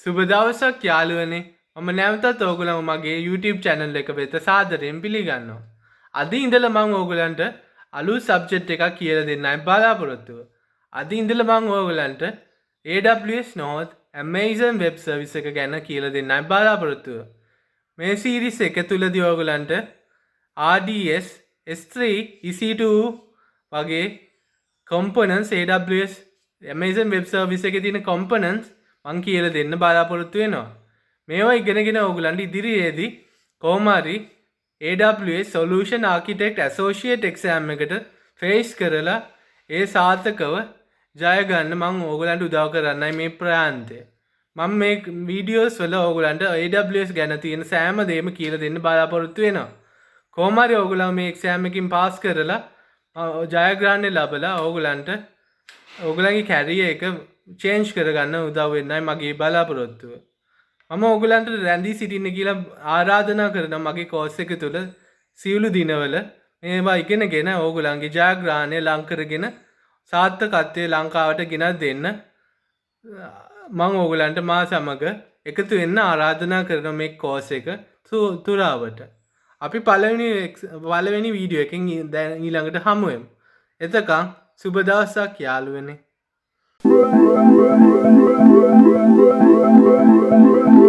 සුබ දවසක් යාළුවනේ. මම නැවතත් ඕගොල්ලෝ මගේ YouTube channel එක වෙත සාදරයෙන් පිළිගන්නවා. අද ඉඳලා මම ඕගොල්ලන්ට අලුත් subject එකක් කියලා දෙන්නයි බලාපොරොත්තු වෙන්නේ. අද ඉඳලා මම ඕගොල්ලන්ට AWS North Amazon Web Service එක ගැන කියලා දෙන්නයි බලාපොරොත්තු වෙන්නේ. මේ series එක තුලදී ඕගොල්ලන්ට RDS S3 EC2 වගේ components AWS Amazon Web Service එකේ තියෙන components මං කියලා දෙන්න බලාපොරොත්තු වෙනවා. මේවා ඉගෙනගෙන ඕගොල්ලන්ට ඉදිරියේදී කොහොම හරි AWS Solution Architect Associate exam එකට face කරලා ඒ සාර්ථකව ජය ගන්න මං ඕගොල්ලන්ට උදව් කරන්නයි මේ ප්‍රාන්තය. මම මේ වීඩියෝස් වල ඕගොල්ලන්ට AWS ගැන තියෙන සෑම දෙයක්ම කියලා දෙන්න බලාපොරොත්තු වෙනවා. කොහොම හරි ඕගොල්ලෝ මේ exam එකකින් pass කරලා ජයග්‍රහණය ලැබලා ඕගොල්ලන්ට ඕගොල්ලන්ගේ career එක change කරගන්න උදව් වෙන්නයි මගේ බලාපොරොත්තුව. මම ඕගොල්ලන්ට රැඳී සිටින්න කියලා ආරාධනා කරනවා මගේ course එක තුල සියලු දිනවල මේවා ඉගෙනගෙන ඕගොල්ලන්ගේ ජයග්‍රහණය ලං කරගෙන සාර්ථකත්වයේ ලංකාවට ගෙනත් දෙන්න මම ඕගොල්ලන්ට මා සමග එකතු වෙන්න ආරාධනා කරනවා මේ course එක තුරාවට. අපි පළවෙනි වීඩියෝ එකෙන් ඊළඟට හමු වෙමු. එතකන් සුබ දවසක් යාළුවනේ.